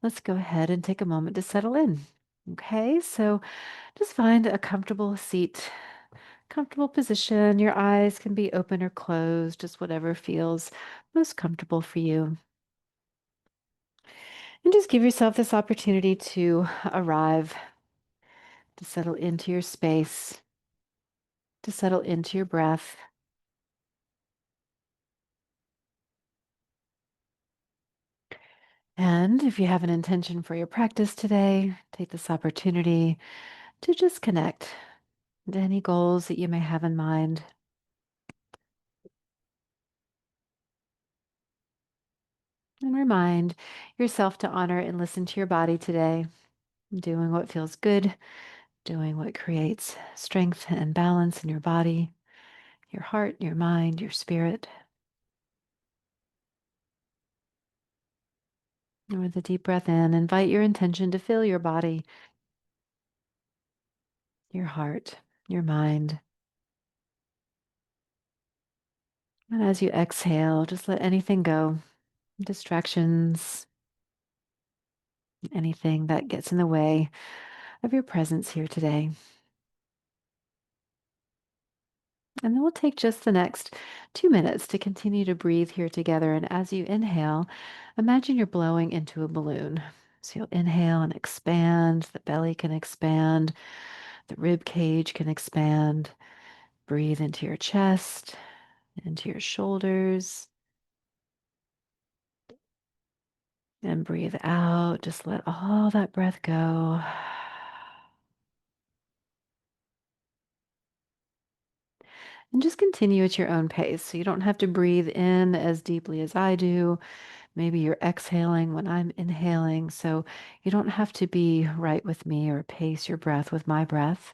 let's go ahead and take a moment to settle in. Okay, so just find a comfortable seat, comfortable position. Your eyes can be open or closed, just whatever feels most comfortable for you. And just give yourself this opportunity to arrive, to settle into your space, to settle into your breath. And if you have an intention for your practice today, take this opportunity to just connect to any goals that you may have in mind. And remind yourself to honor and listen to your body today, doing what feels good, doing what creates strength and balance in your body, your heart, your mind, your spirit. And with a deep breath in, invite your intention to fill your body, your heart, your mind. And as you exhale, just let anything go, distractions, anything that gets in the way of your presence here today. And then we'll take just the next 2 minutes to continue to breathe here together. And as you inhale, imagine you're blowing into a balloon. So you'll inhale and expand, the belly can expand, the rib cage can expand. Breathe into your chest, into your shoulders, and breathe out. Just let all that breath go. And just continue at your own pace. So you don't have to breathe in as deeply as I do. Maybe you're exhaling when I'm inhaling. So you don't have to be right with me or pace your breath with my breath,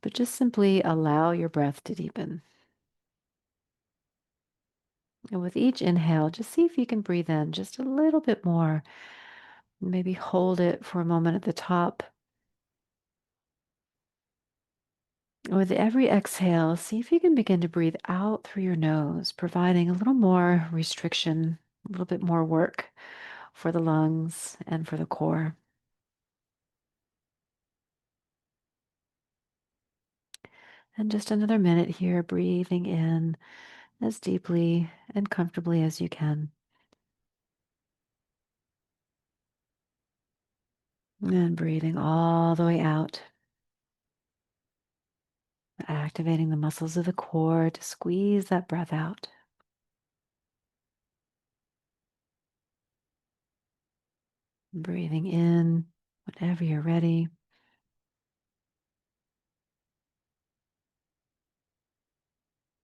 but just simply allow your breath to deepen. And with each inhale, just see if you can breathe in just a little bit more. Maybe hold it for a moment at the top. With every exhale, see if you can begin to breathe out through your nose, providing a little more restriction, a little bit more work for the lungs and for the core. And just another minute here, breathing in as deeply and comfortably as you can. And breathing all the way out, activating the muscles of the core to squeeze that breath out. Breathing in whenever you're ready.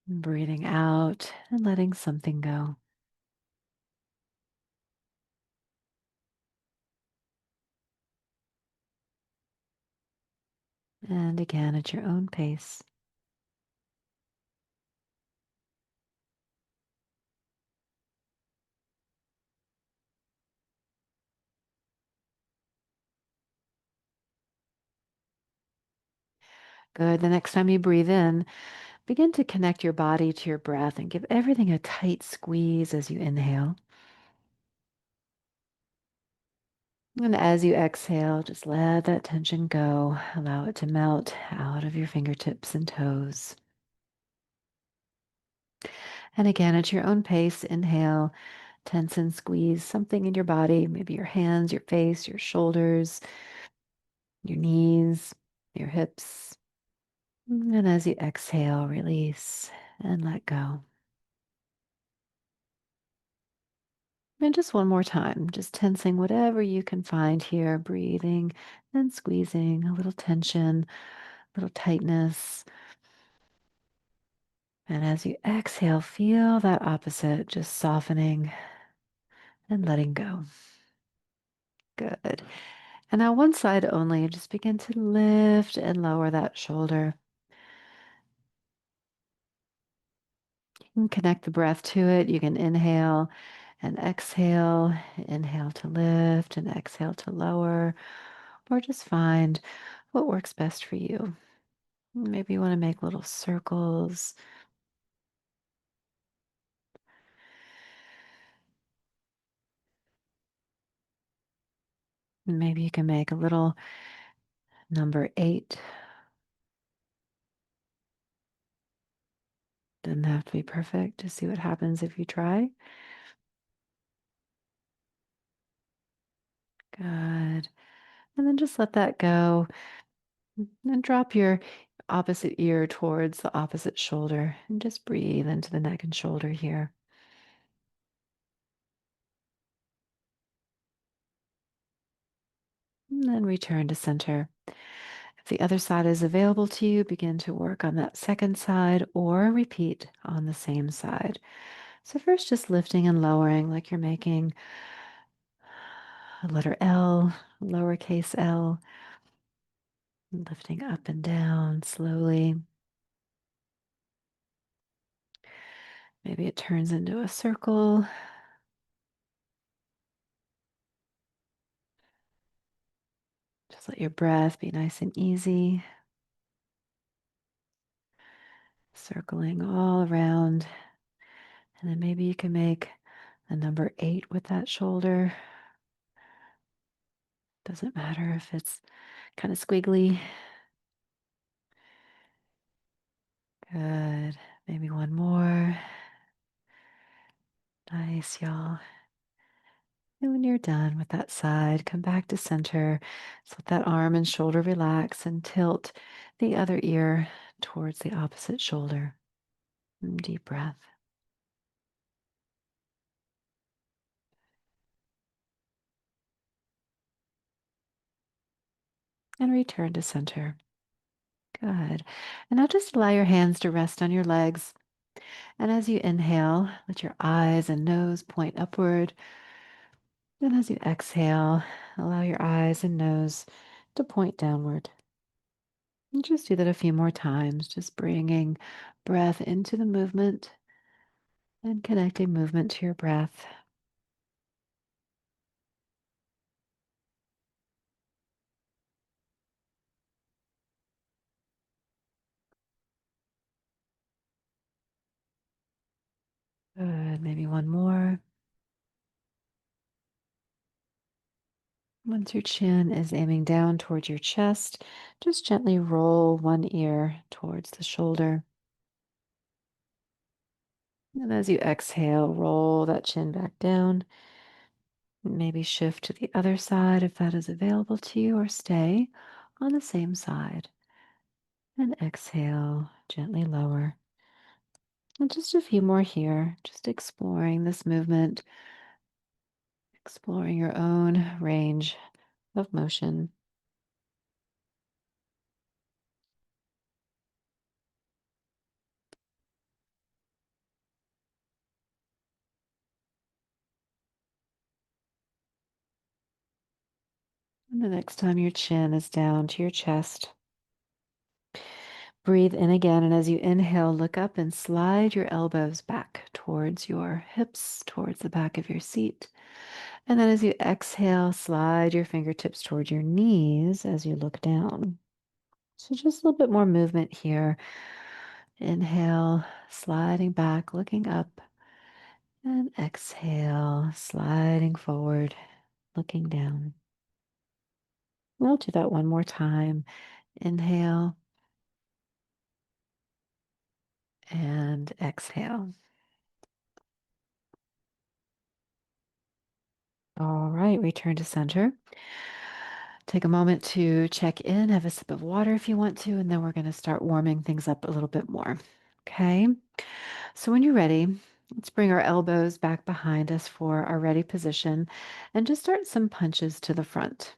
Breathing out and letting something go. And again at your own pace. Good. The next time you breathe in, begin to connect your body to your breath and give everything a tight squeeze as you inhale. And as you exhale, just let that tension go. Allow it to melt out of your fingertips and toes. And again, at your own pace, inhale, tense and squeeze something in your body, maybe your hands, your face, your shoulders, your knees, your hips. And as you exhale, release and let go. And just one more time, just tensing whatever you can find here, breathing and squeezing, a little tension, a little tightness. And as you exhale, feel that opposite, just softening and letting go. Good. And now one side only, just begin to lift and lower that shoulder. You can connect the breath to it. You can inhale and exhale, inhale to lift and exhale to lower, or just find what works best for you. Maybe you want to make little circles. And maybe you can make a little number 8. Doesn't have to be perfect. Just see what happens if you try. Good. And then just let that go. And drop your opposite ear towards the opposite shoulder. And just breathe into the neck and shoulder here. And then return to center. If the other side is available to you, begin to work on that second side or repeat on the same side. So, first, just lifting and lowering like you're making a letter L, lowercase l, lifting up and down slowly. Maybe it turns into a circle. Just let your breath be nice and easy, circling all around. And then maybe you can make a number 8 with that shoulder. Doesn't matter if it's kind of squiggly. Good. Maybe one more. Nice, y'all. And when you're done with that side, come back to center. So let that arm and shoulder relax and tilt the other ear towards the opposite shoulder. Deep breath. And return to center. Good. And now just allow your hands to rest on your legs. And as you inhale, let your eyes and nose point upward. And as you exhale, allow your eyes and nose to point downward. And just do that a few more times, just bringing breath into the movement and connecting movement to your breath. Good. Maybe one more. Once your chin is aiming down towards your chest, just gently roll one ear towards the shoulder. And as you exhale, roll that chin back down. Maybe shift to the other side if that is available to you, or stay on the same side. And exhale, gently lower. And just a few more here, just exploring this movement, exploring your own range of motion. And the next time your chin is down to your chest, breathe in again. And as you inhale, look up and slide your elbows back towards your hips, towards the back of your seat. And then as you exhale, slide your fingertips towards your knees as you look down. So just a little bit more movement here. Inhale, sliding back, looking up. And exhale, sliding forward, looking down. We'll do that one more time. Inhale and exhale. All right, return to center. Take a moment to check in, have a sip of water if you want to, and then we're going to start warming things up a little bit more. Okay, so when you're ready, let's bring our elbows back behind us for our ready position and just start some punches to the front.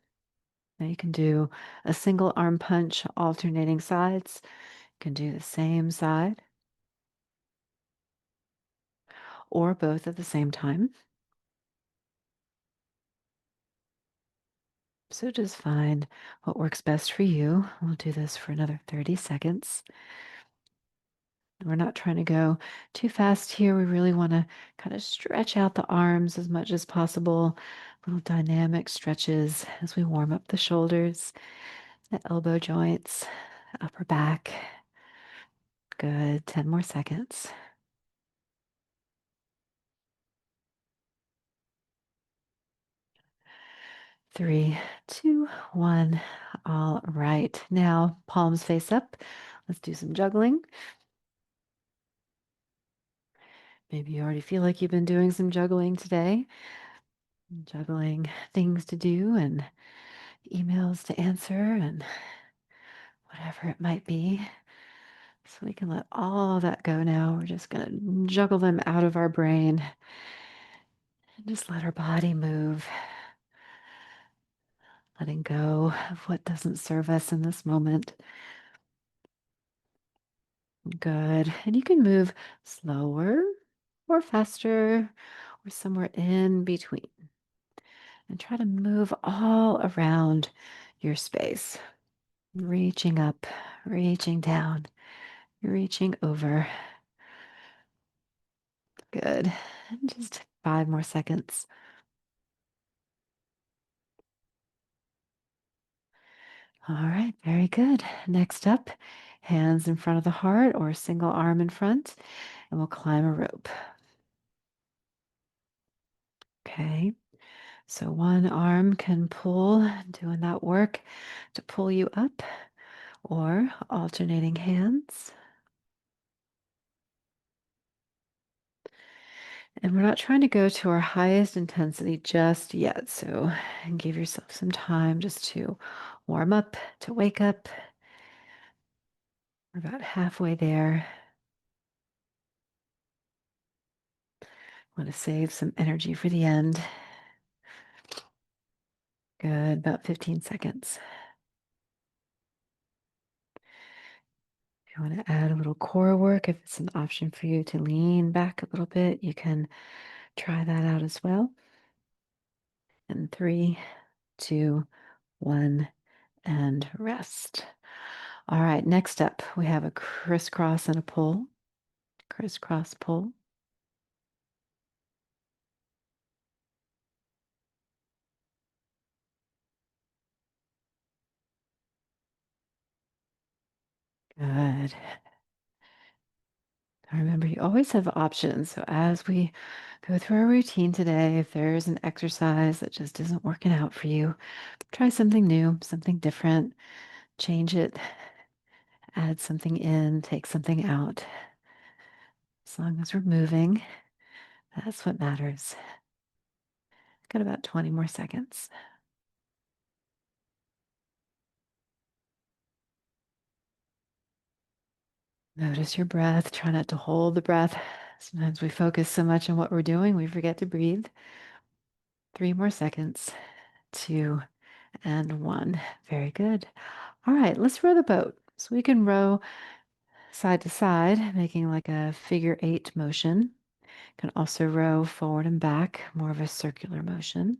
Now you can do a single arm punch alternating sides. You can do the same side or both at the same time. So just find what works best for you. We'll do this for another 30 seconds. We're not trying to go too fast here. We really want to kind of stretch out the arms as much as possible. Little dynamic stretches as we warm up the shoulders, the elbow joints, the upper back. Good. 10 more seconds. Three, two, one. All right. Now, palms face up. Let's do some juggling. Maybe you already feel like you've been doing some juggling today, juggling things to do and emails to answer and whatever it might be. So we can let all that go now. We're just going to juggle them out of our brain and just let our body move, letting go of what doesn't serve us in this moment. Good. And you can move slower or faster or somewhere in between. And try to move all around your space, reaching up, reaching down, reaching over. Good. And just 5 more seconds. All right, very good. Next up, hands in front of the heart or a single arm in front, and we'll climb a rope. Okay, so one arm can pull, doing that work to pull you up, or alternating hands. And we're not trying to go to our highest intensity just yet. So give yourself some time just to warm up, to wake up. We're about halfway there. Want to save some energy for the end. Good, about 15 seconds. If you want to add a little core work, if it's an option for you to lean back a little bit, you can try that out as well. And 3, 2, 1, and rest. All right, next up, we have a crisscross and a pull. Crisscross pull. Good. Remember, you always have options. So as we go through our routine today, if there's an exercise that just isn't working out for you, try something new, something different, change it, add something in, take something out. As long as we're moving, that's what matters. Got about 20 more seconds. Notice your breath. Try not to hold the breath. Sometimes we focus so much on what we're doing, we forget to breathe. 3 more seconds. 2 and 1. Very good. All right, let's row the boat. So we can row side to side, making like a figure 8 motion. Can also row forward and back, more of a circular motion.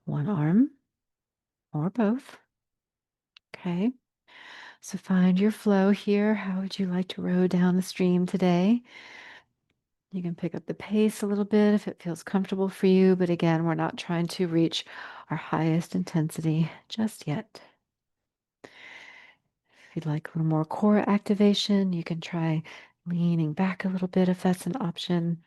One arm or both. Okay. So find your flow here. How would you like to row down the stream today? You can pick up the pace a little bit if it feels comfortable for you. But again, we're not trying to reach our highest intensity just yet. If you'd like a little more core activation, you can try leaning back a little bit if that's an option.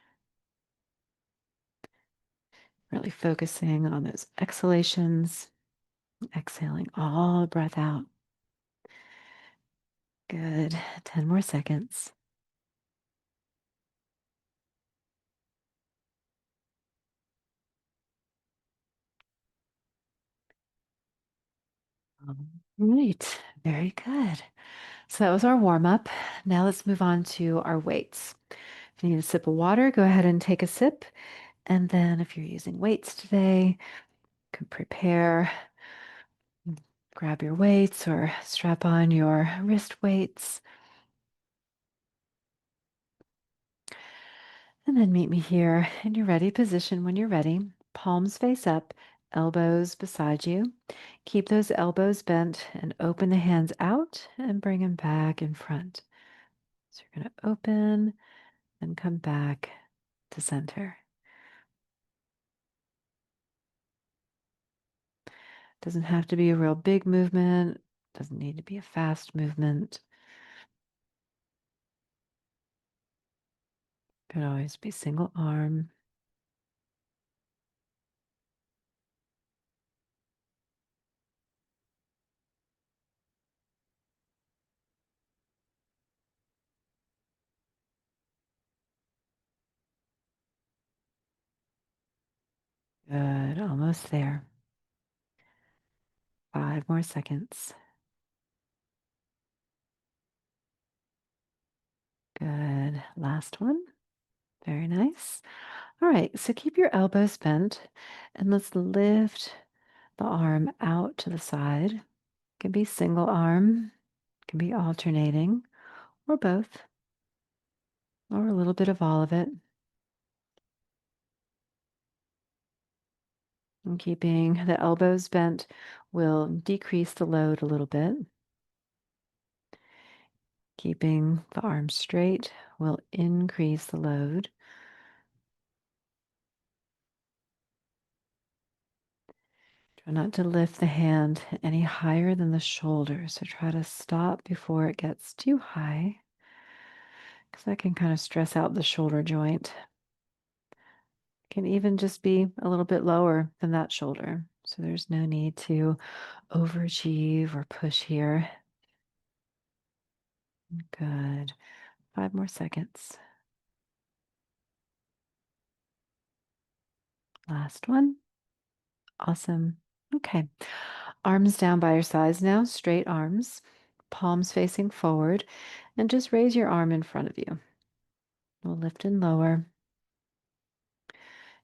Really focusing on those exhalations, exhaling all the breath out. Good. 10 more seconds. All right. Very good. So that was our warm up. Now let's move on to our weights. If you need a sip of water, go ahead and take a sip. And then if you're using weights today, you can prepare, grab your weights or strap on your wrist weights. And then meet me here in your ready position when you're ready. Palms face up, elbows beside you. Keep those elbows bent and open the hands out and bring them back in front. So you're going to open and come back to center. Doesn't have to be a real big movement, doesn't need to be a fast movement. Could always be single arm. Good. Almost there. 5 more seconds. Good. Last one. Very nice. All right. So keep your elbows bent and let's lift the arm out to the side. Can be single arm, can be alternating, or both, or a little bit of all of it. And keeping the elbows bent will decrease the load a little bit. Keeping the arms straight will increase the load. Try not to lift the hand any higher than the shoulder. So try to stop before it gets too high, because that can kind of stress out the shoulder joint. Can even just be a little bit lower than that shoulder. So there's no need to overachieve or push here. Good. 5 more seconds. Last one. Awesome. Okay. Arms down by your sides now, straight arms, palms facing forward, and just raise your arm in front of you. We'll lift and lower.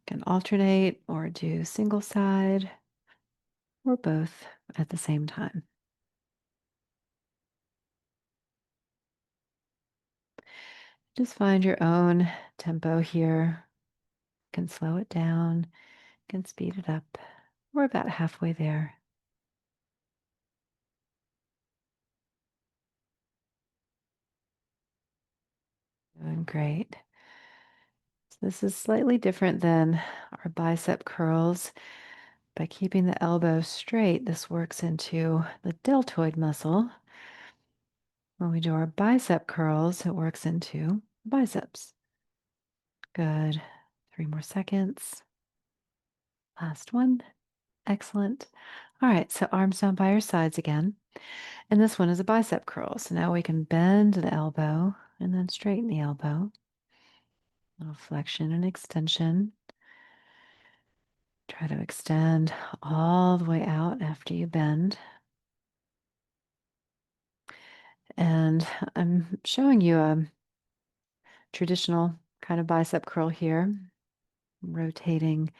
Can alternate or do single side or both at the same time. Just find your own tempo here. Can slow it down, can speed it up. We're about halfway there. Doing great. So this is slightly different than our bicep curls. By keeping the elbow straight, this works into the deltoid muscle. When we do our bicep curls, it works into biceps. Good. 3 more seconds. Last one. Excellent. All right, so arms down by your sides again. And this one is a bicep curl. So now we can bend the elbow and then straighten the elbow. Little flexion and extension. Try to extend all the way out after you bend. And I'm showing you a traditional kind of bicep curl here, rotating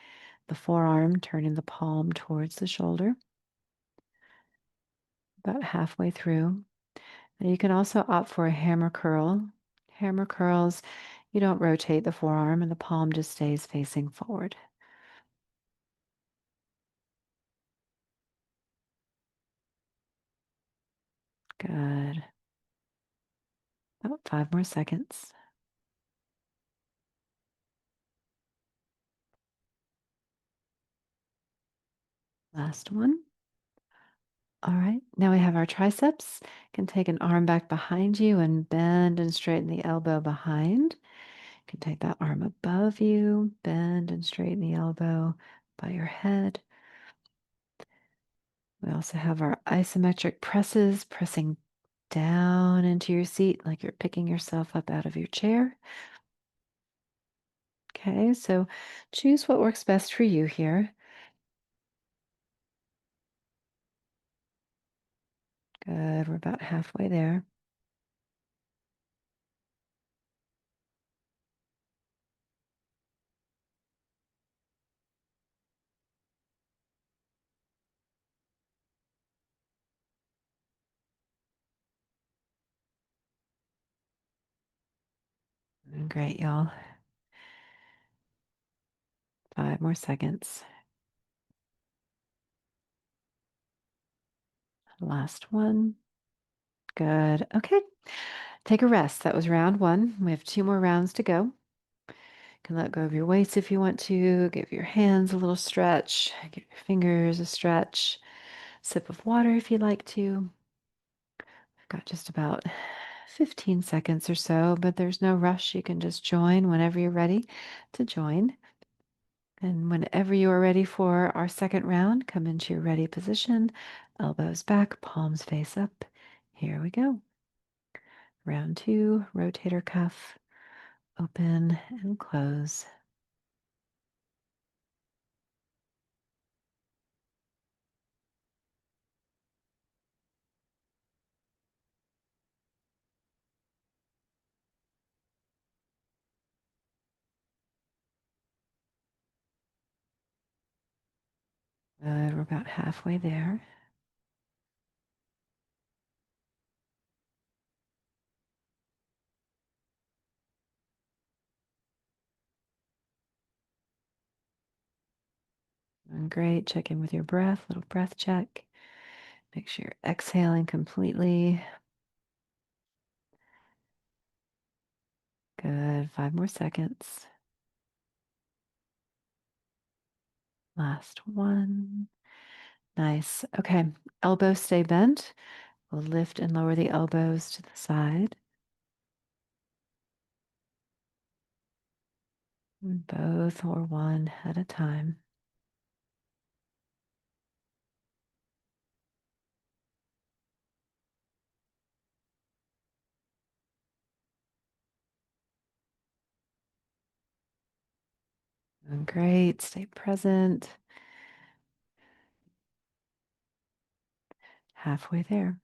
the forearm, turning the palm towards the shoulder, about halfway through. And you can also opt for a hammer curl. Hammer curls, you don't rotate the forearm and the palm just stays facing forward. Good. About 5 more seconds. Last one. All right, now we have our triceps. You can take an arm back behind you and bend and straighten the elbow behind. You can take that arm above you, bend and straighten the elbow by your head. We also have our isometric presses, pressing down into your seat like you're picking yourself up out of your chair. Okay, so choose what works best for you here. Good, we're about halfway there. Great, y'all. 5 more seconds. Last one. Good. Okay. Take a rest. That was round one. We have 2 more rounds to go. You can let go of your weights if you want to. Give your hands a little stretch. Give your fingers a stretch. Sip of water if you'd like to. I've got just about 15 seconds or so, but there's no rush. You can just join whenever you're ready to join. And whenever you are ready for our second round, come into your ready position. Elbows back, palms face up. Here we go. Round two, rotator cuff, open and close. Good. We're about halfway there. Doing great. Check in with your breath. Little breath check. Make sure you're exhaling completely. Good. 5 more seconds. Last one. Nice. Okay. Elbows stay bent. We'll lift and lower the elbows to the side. Both or one at a time. Doing great. Stay present. Halfway there.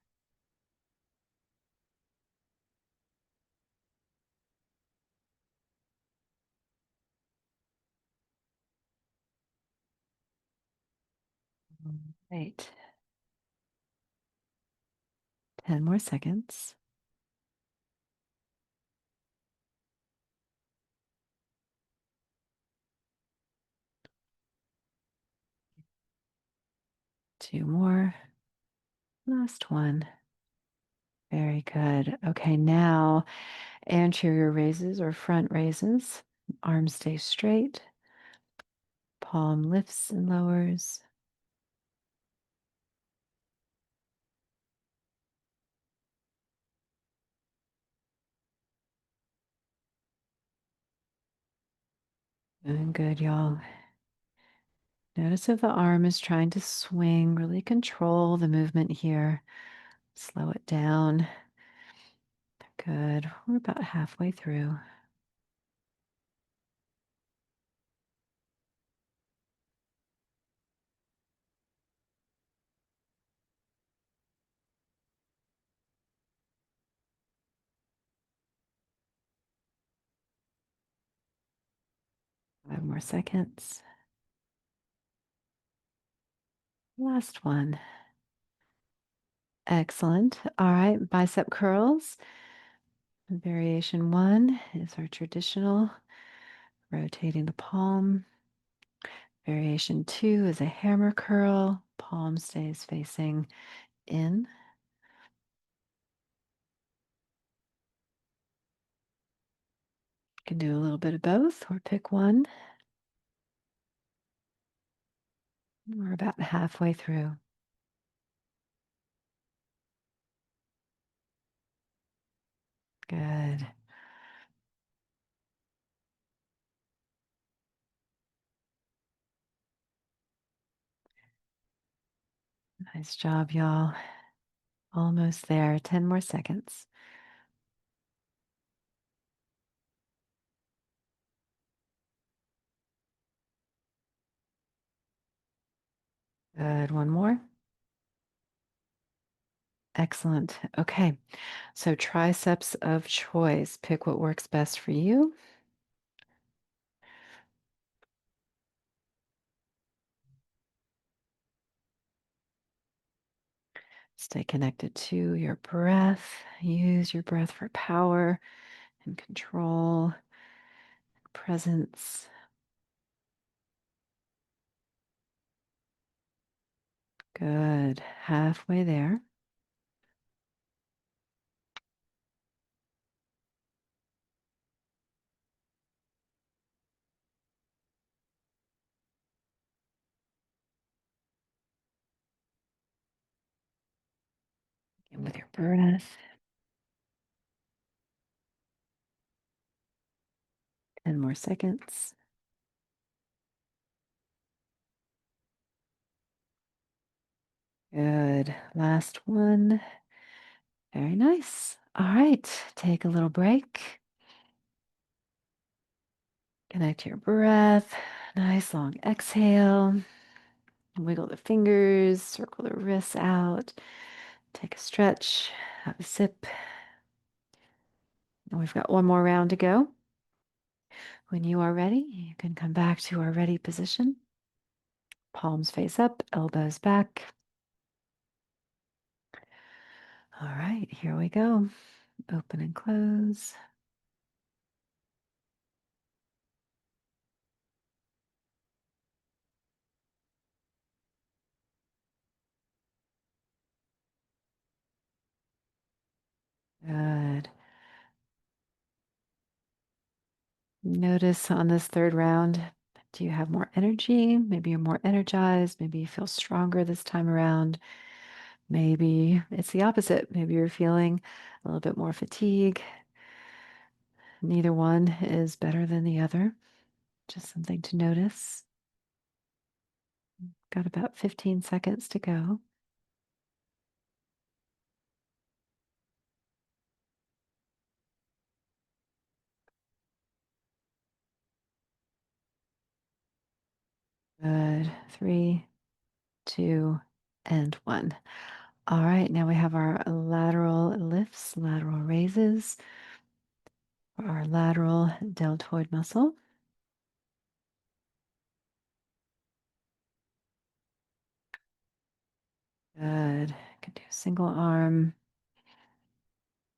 Great. 10 more seconds. Two more. Last one. Very good. Okay, now anterior raises or front raises. Arms stay straight. Palm lifts and lowers. Doing good, y'all. Notice if the arm is trying to swing, really control the movement here. Slow it down. Good. We're about halfway through. Five more seconds. Last one. Excellent. All right, bicep curls. Variation one is our traditional, rotating the palm. Variation two is a hammer curl. Palm stays facing in. You can do a little bit of both or pick one. We're about halfway through. Good. Nice job, y'all. Almost there. 10 more seconds. Good. One more. Excellent. Okay. So triceps of choice. Pick what works best for you. Stay connected to your breath. Use your breath for power and control, presence. Good. Halfway there. And with your breath. 10 more seconds. Good. Last one. Very nice. All right. Take a little break. Connect to your breath. Nice long exhale. Wiggle the fingers, circle the wrists out. Take a stretch, have a sip. And we've got one more round to go. When you are ready, you can come back to our ready position. Palms face up, elbows back. All right, here we go. Open and close. Good. Notice on this third round, do you have more energy? Maybe you're more energized. Maybe you feel stronger this time around. Maybe it's the opposite. Maybe you're feeling a little bit more fatigue. Neither one is better than the other. Just something to notice. Got about 15 seconds to go. Good. Three, two, and one. All right, now we have our lateral lifts, lateral raises for our lateral deltoid muscle. Good. Can do single arm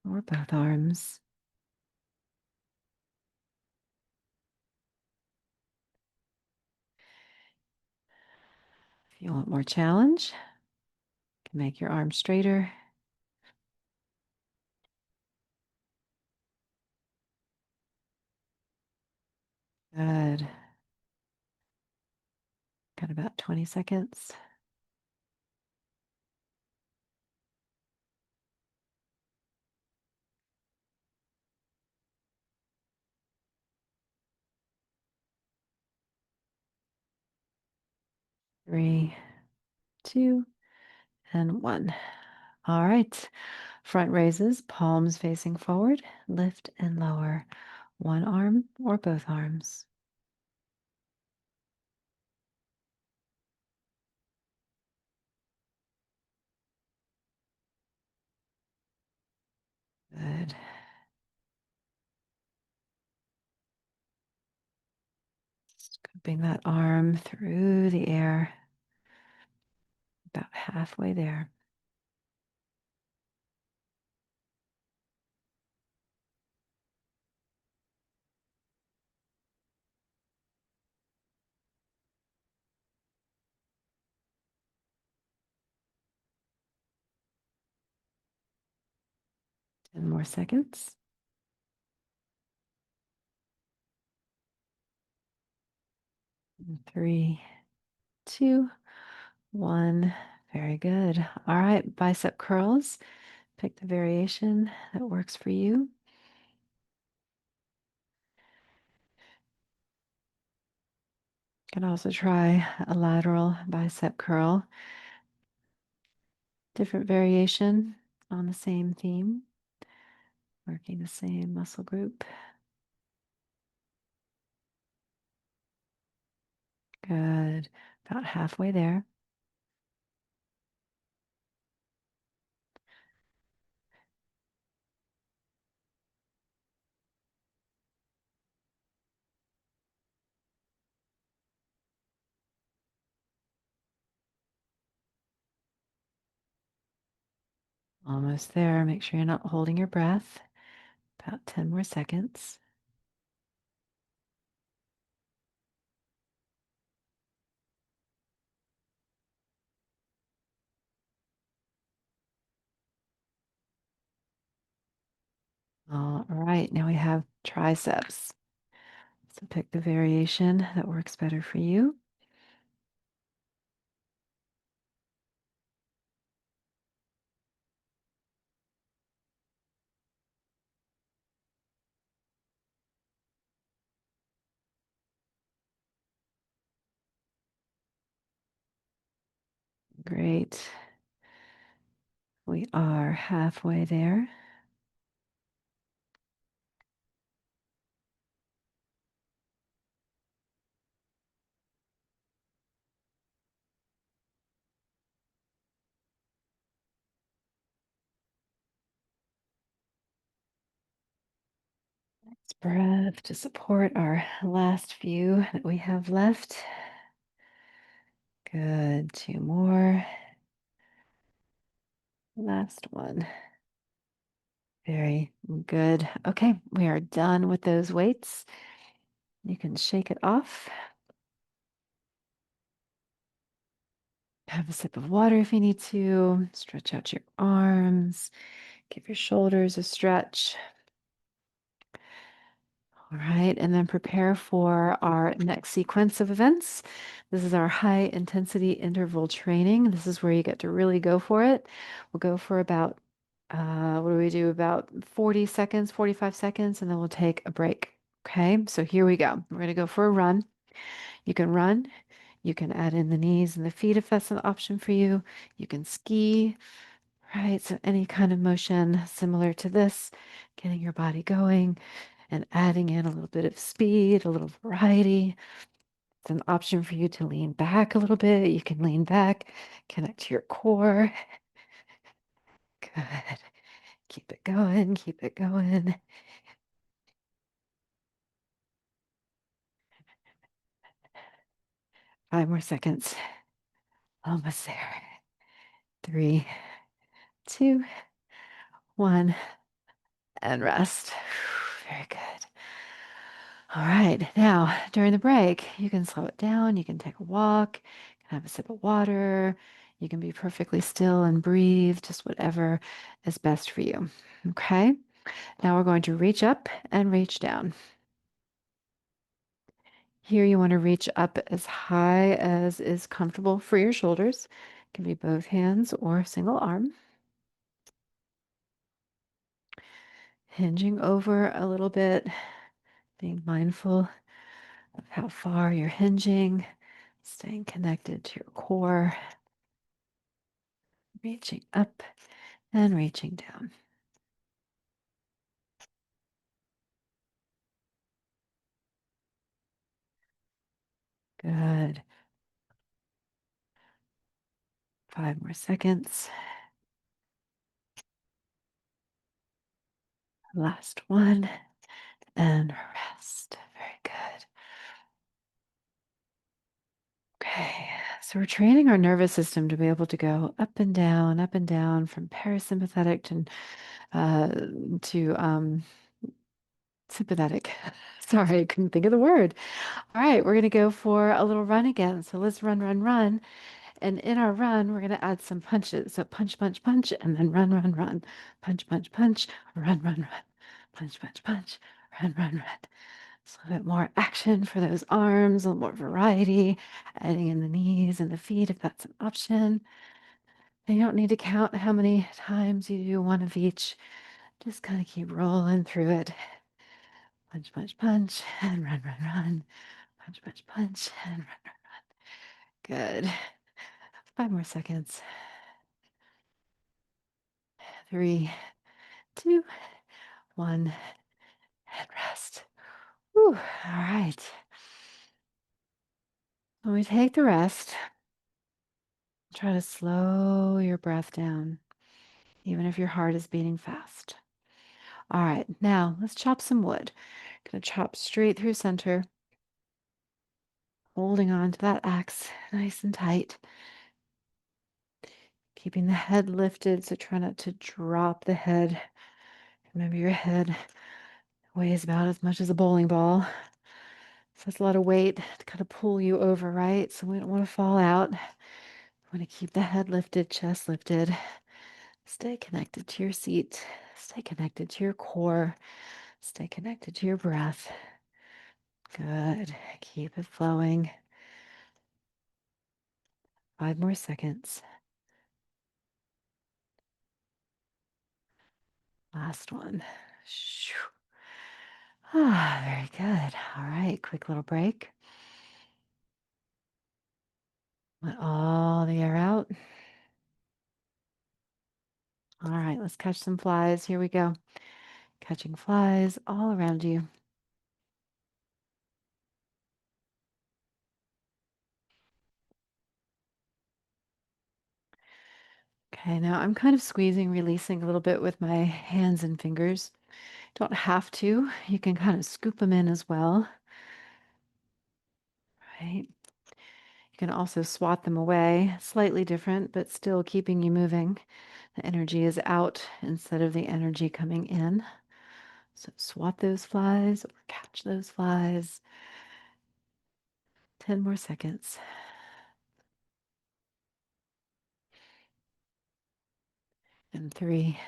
or both arms. If you want more challenge, you can make your arm straighter. Good. Got about 20 seconds. Three, two, and one. All right. Front raises, palms facing forward, lift and lower one arm or both arms. Good. Scooping that arm through the air, about halfway there. Ten more seconds. Three, two, one. Very good. All right, bicep curls. Pick the variation that works for you. You can also try a lateral bicep curl. Different variation on the same theme, working the same muscle group. Good. About halfway there. Almost there. Make sure you're not holding your breath. About 10 more seconds. All right, now we have triceps. So pick the variation that works better for you. Great. We are halfway there. Next breath to support our last few that we have left. Good. Two more. Last one. Very good. Okay, we are done with those weights. You can shake it off. Have a sip of water if you need to. Stretch out your arms. Give your shoulders a stretch. All right, and then prepare for our next sequence of events. This is our high intensity interval training. This is where you get to really go for it. We'll go for about, what do we do? About 40 seconds, 45 seconds, and then we'll take a break. Okay, so here we go. We're going to go for a run. You can run. You can add in the knees and the feet if that's an option for you. You can ski, right? So any kind of motion similar to this, getting your body going and adding in a little bit of speed, a little variety. It's an option for you to lean back a little bit. You can lean back, connect to your core. Good. Keep it going, keep it going. 5 more seconds. Almost there. 3, 2, 1, and rest. Very good. All right. Now, during the break, you can slow it down. You can take a walk, you can have a sip of water. You can be perfectly still and breathe, just whatever is best for you. Okay. Now we're going to reach up and reach down. Here, you want to reach up as high as is comfortable for your shoulders. It can be both hands or single arm. Hinging over a little bit, being mindful of how far you're hinging, staying connected to your core, reaching up and reaching down. Good. 5 more seconds. Last one. And rest. Very good. Okay. So we're training our nervous system to be able to go up and down from parasympathetic uh, to sympathetic. Sorry, I couldn't think of the word. All right, we're going to go for a little run again. So let's run, run, run. And in our run, we're going to add some punches. So punch, punch, punch, and then run, run, run. Punch, punch, punch, run, run, run. Punch, punch, punch, run, run, run. Just a little bit more action for those arms, a little more variety, adding in the knees and the feet if that's an option. And you don't need to count how many times you do one of each. Just kind of keep rolling through it. Punch, punch, punch, and run, run, run. Punch, punch, punch, and run, run. Good. 5 more seconds. 3, 2, 1, and rest. Whew. All right. When we take the rest, try to slow your breath down, even if your heart is beating fast. All right, now let's chop some wood. Gonna chop straight through center, holding on to that axe nice and tight, keeping the head lifted, so try not to drop the head. Remember, your head weighs about as much as a bowling ball. So that's a lot of weight to kind of pull you over, right? So we don't want to fall out. We want to keep the head lifted, chest lifted. Stay connected to your seat. Stay connected to your core. Stay connected to your breath. Good. Keep it flowing. 5 more seconds. Last one. Shoo. Ah, very good. All right, quick little break. Let all the air out. All right, let's catch some flies. Here we go. Catching flies all around you. Okay, now I'm kind of squeezing, releasing a little bit with my hands and fingers. Don't have to. You can kind of scoop them in as well. Right? You can also swat them away, slightly different, but still keeping you moving. The energy is out instead of the energy coming in. So swat those flies or catch those flies. 10 more seconds. And 3,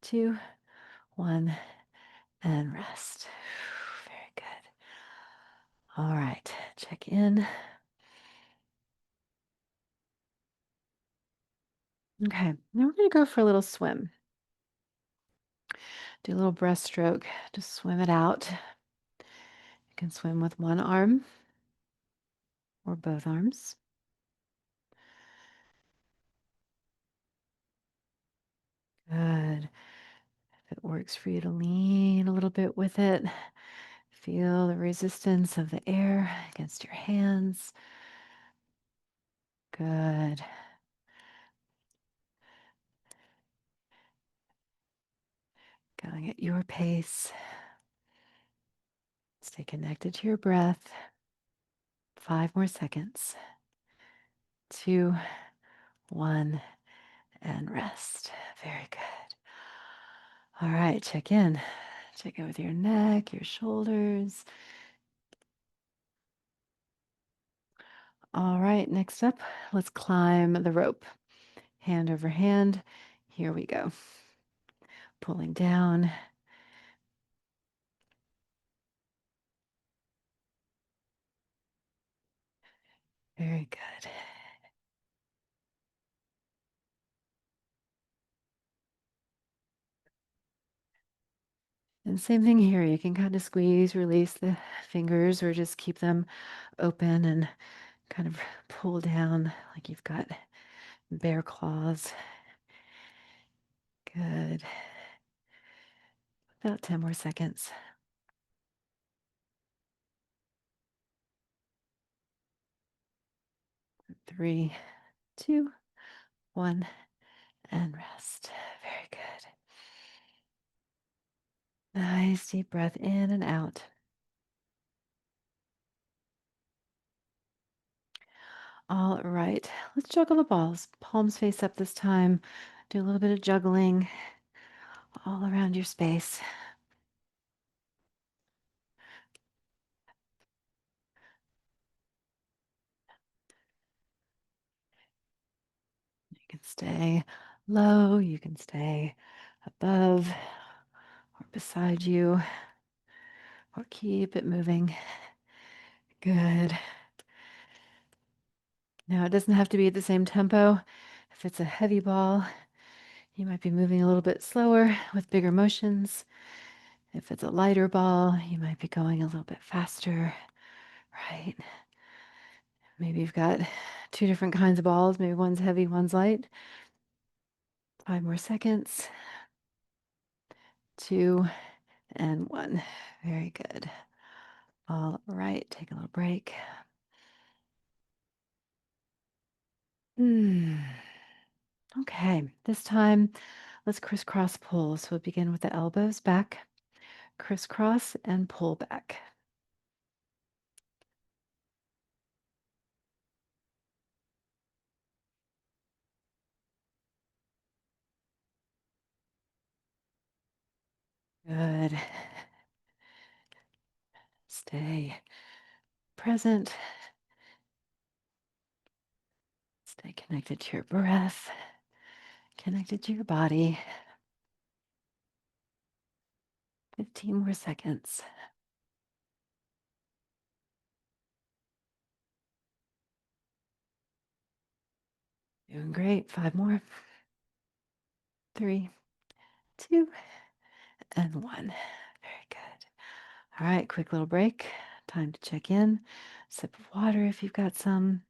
2, 1, and rest. Very good. All right, check in. Okay, now we're going to go for a little swim. Do a little breaststroke. Just swim it out. You can swim with one arm or both arms. Good. If it works for you to lean a little bit with it, feel the resistance of the air against your hands. Good. Going at your pace. Stay connected to your breath. 5 more seconds. 2, 1, and rest. Very good. All right, check in. Check in with your neck, your shoulders. All right, next up, let's climb the rope. Hand over hand. Here we go. Pulling down. Very good. And same thing here. You can kind of squeeze, release the fingers, or just keep them open and kind of pull down like you've got bear claws. Good. About 10 more seconds. 3, 2, 1, and rest. Very good. Nice deep breath in and out. All right, let's juggle the balls. Palms face up this time. Do a little bit of juggling all around your space. You can stay low, you can stay above or beside you, or keep it moving. Good. Now, it doesn't have to be at the same tempo. If it's a heavy ball, you might be moving a little bit slower with bigger motions. If it's a lighter ball, you might be going a little bit faster, right? Maybe you've got two different kinds of balls. Maybe one's heavy, one's light. 5 more seconds. 2 and 1. Very good. All right, take a little break. Hmm. Okay, this time let's crisscross pull. So we'll begin with the elbows back, crisscross and pull back. Good. Stay present. Stay connected to your breath, connected to your body. 15 more seconds. Doing great. 5 more. 3, 2, and 1. Very good. All right, quick little break. Time to check in. Sip of water if you've got some.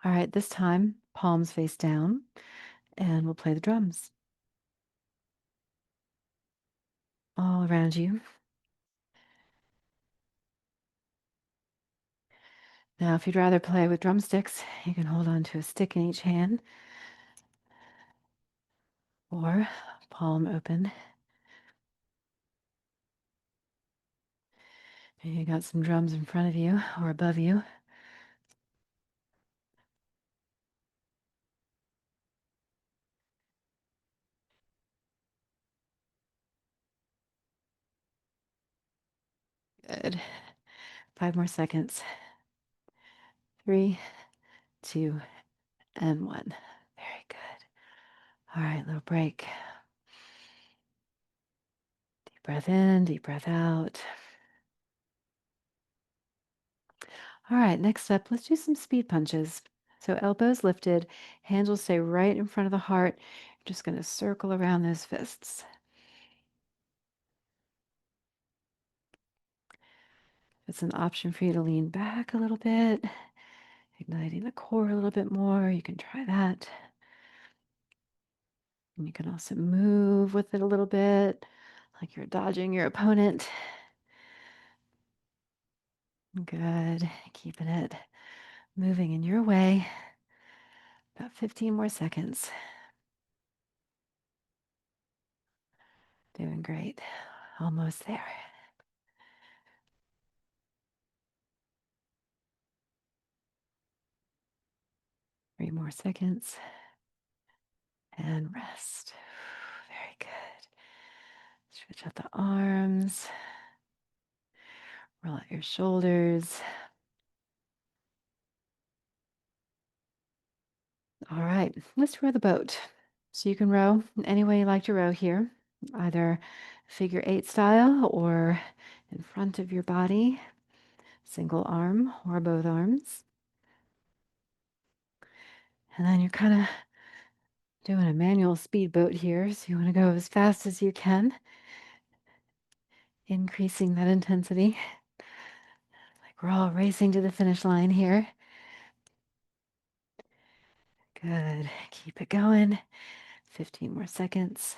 All right, this time, palms face down, and we'll play the drums all around you. Now, if you'd rather play with drumsticks, you can hold on to a stick in each hand or palm open. You got some drums in front of you or above you. Good. 5 more seconds. 3, 2, and 1. Very good. All right, little break. Deep breath in, deep breath out. All right, next up, let's do some speed punches. So elbows lifted, hands will stay right in front of the heart. You're just going to circle around those fists. It's an option for you to lean back a little bit, igniting the core a little bit more. You can try that. And you can also move with it a little bit, like you're dodging your opponent. Good. Keeping it moving in your way. About 15 more seconds. Doing great. Almost there. 3 more seconds. And rest. Very good. Stretch out the arms. Roll out your shoulders. All right, let's row the boat. So you can row any way you like to row here, either figure eight style or in front of your body, single arm or both arms. And then you're kind of doing a manual speedboat here. So you want to go as fast as you can, increasing that intensity. Like we're all racing to the finish line here. Good. Keep it going. 15 more seconds.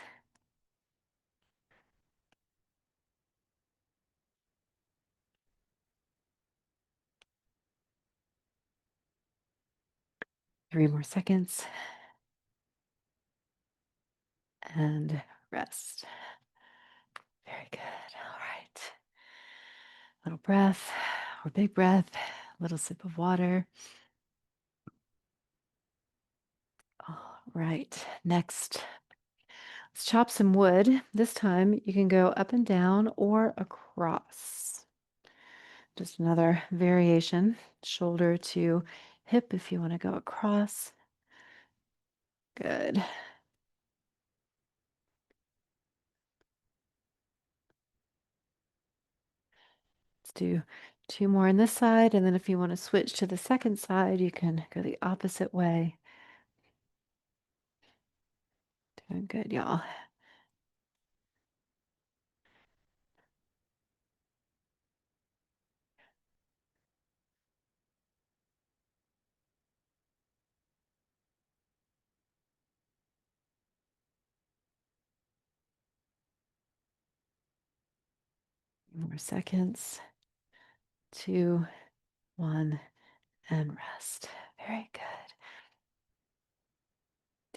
Three more seconds. And rest. Very good. All right. Little breath or big breath, little sip of water. All right. Next, let's chop some wood. This time you can go up and down or across. Just another variation, shoulder to hip if you want to go across. Good. Let's do two more on this side. And then if you want to switch to the second side, you can go the opposite way. Doing good, y'all. More seconds. 2, 1, and rest. Very good.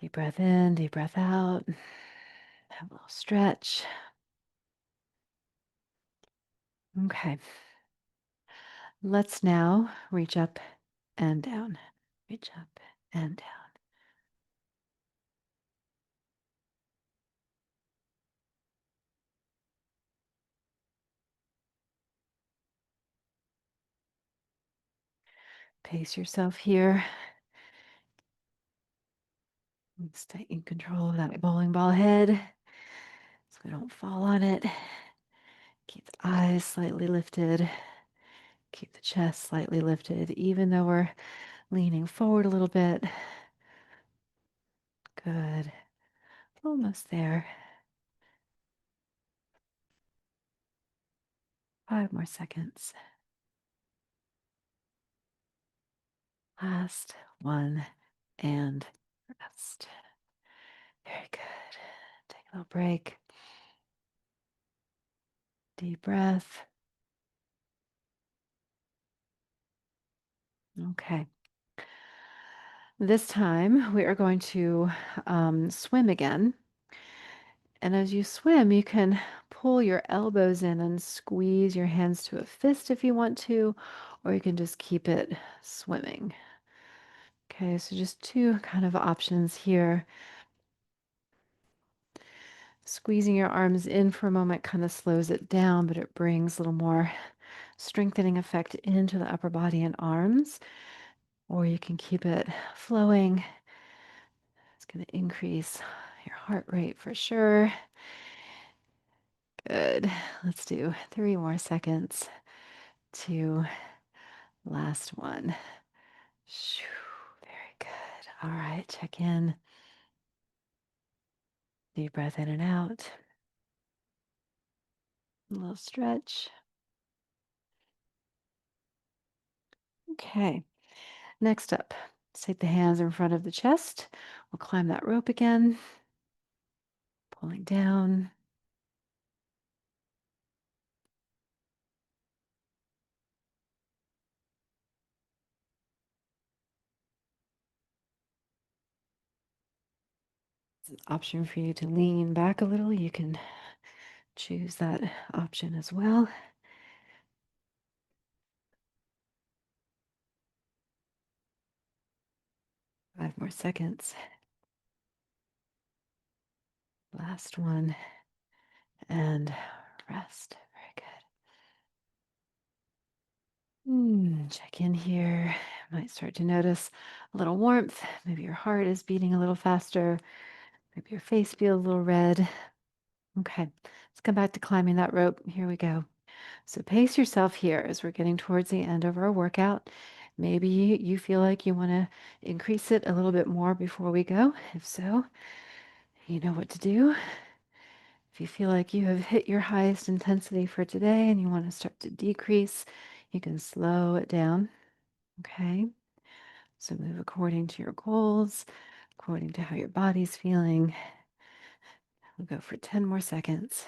Deep breath in, deep breath out. Have a little stretch. Okay. Let's now reach up and down. Reach up and down. Pace yourself here. Stay in control of that bowling ball head so we don't fall on it. Keep the eyes slightly lifted. Keep the chest slightly lifted, even though we're leaning forward a little bit. Good. Almost there. 5 more seconds. Last one and rest. Very good. Take a little break. Deep breath. Okay. This time we are going to swim again. And as you swim, you can pull your elbows in and squeeze your hands to a fist if you want to, or you can just keep it swimming. Okay, so just two kind of options here. Squeezing your arms in for a moment kind of slows it down, but it brings a little more strengthening effect into the upper body and arms. Or you can keep it flowing. It's going to increase your heart rate for sure. Good. Let's do 3 more seconds. Two. Last one. Shoo, very good. All right, check in. Deep breath in and out. A little stretch. Okay. Next up, let's take the hands in front of the chest. We'll climb that rope again, pulling down. It's an option for you to lean back a little. You can choose that option as well. 5 more seconds. Last one. And rest. Very good. Check in here. Might start to notice a little warmth. Maybe your heart is beating a little faster. Maybe your face feels a little red. Okay, let's come back to climbing that rope. Here we go. So pace yourself here as we're getting towards the end of our workout. Maybe you feel like you want to increase it a little bit more before we go. If so, you know what to do. If you feel like you have hit your highest intensity for today and you want to start to decrease, you can slow it down. Okay. So move according to your goals, according to how your body's feeling. We'll go for 10 more seconds.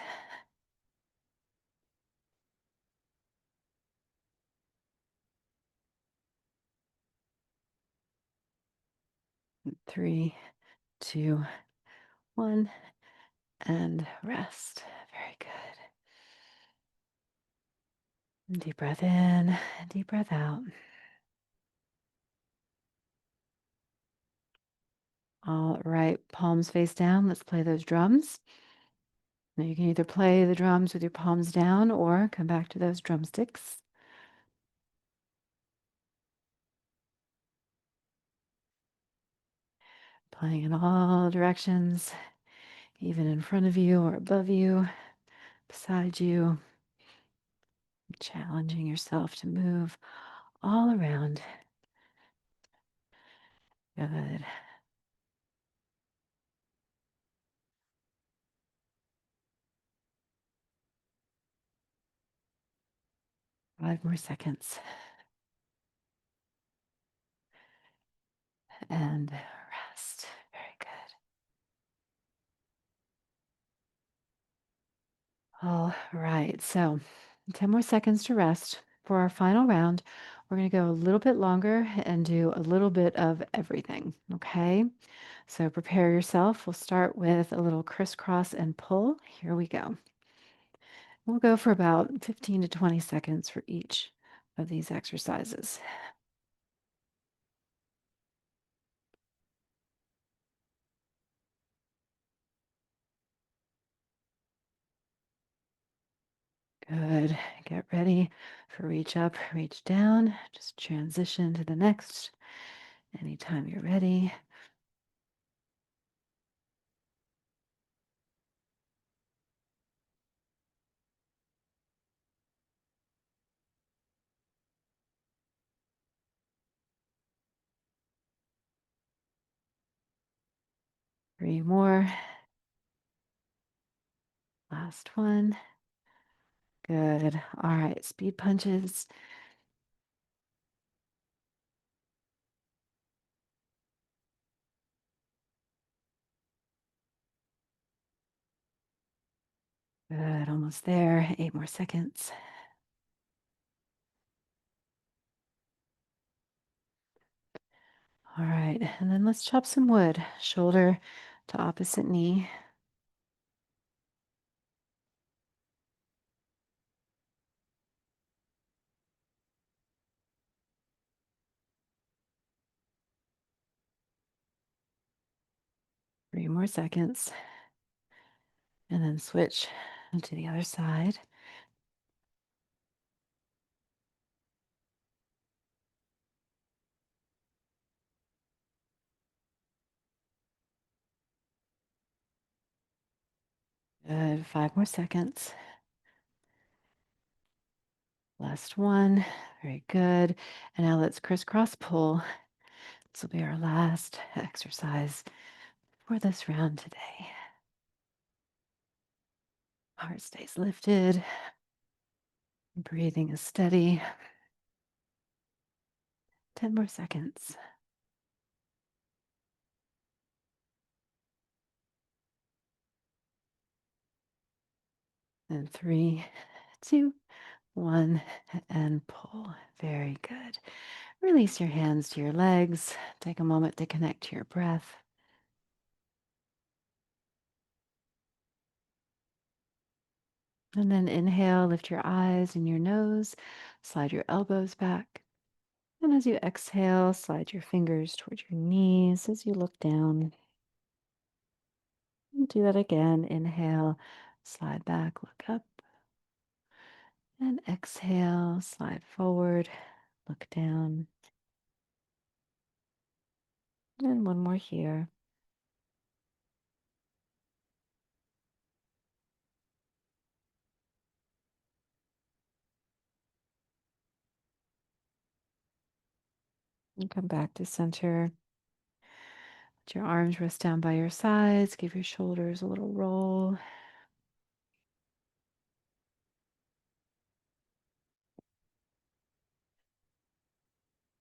3, 2, 1, and rest. Very good. Deep breath in, deep breath out. All right, palms face down. Let's play those drums. Now you can either play the drums with your palms down or come back to those drumsticks. Playing in all directions, even in front of you or above you, beside you. Challenging yourself to move all around. Good. 5 more seconds. And rest. Very good. All right. So 10 more seconds to rest. For our final round, we're going to go a little bit longer and do a little bit of everything. Okay. So prepare yourself. We'll start with a little crisscross and pull. Here we go. We'll go for about 15 to 20 seconds for each of these exercises. Good. Get ready for reach up, reach down. Just transition to the next anytime you're ready. Three more. Last one. Good. All right. Speed punches. Good. Almost there. 8 more seconds. All right. And then let's chop some wood. Shoulder to opposite knee. 3 more seconds. And then switch to the other side. Good. 5 more seconds. Last one. Very good. And now let's crisscross pull. This will be our last exercise for this round today. Heart stays lifted. Breathing is steady. 10 more seconds. And 3, 2, 1, and pull. Very good. Release your hands to your legs. Take a moment to connect to your breath. And then inhale, lift your eyes and your nose, slide your elbows back. And as you exhale, slide your fingers towards your knees as you look down. And do that again. Inhale, slide back, look up. And exhale, slide forward, look down. And one more here. And come back to center. Let your arms rest down by your sides. Give your shoulders a little roll.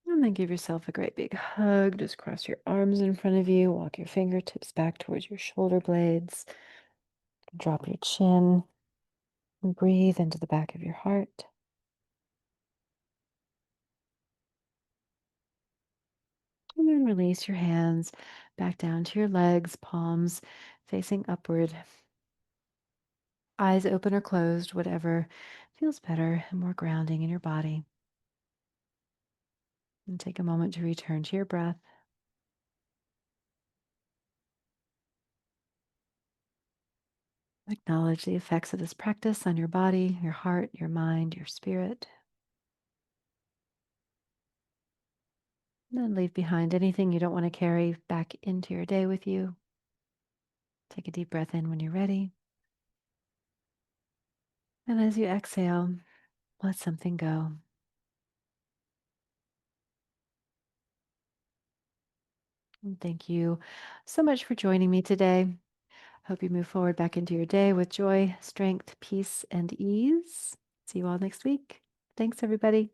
And then give yourself a great big hug. Just cross your arms in front of you. Walk your fingertips back towards your shoulder blades. Drop your chin. And breathe into the back of your heart. And then release your hands back down to your legs, palms facing upward. Eyes open or closed, whatever feels better and more grounding in your body. And take a moment to return to your breath. Acknowledge the effects of this practice on your body, your heart, your mind, your spirit. And then leave behind anything you don't want to carry back into your day with you. Take a deep breath in when you're ready. And as you exhale, let something go. And thank you so much for joining me today. Hope you move forward back into your day with joy, strength, peace, and ease. See you all next week. Thanks, everybody.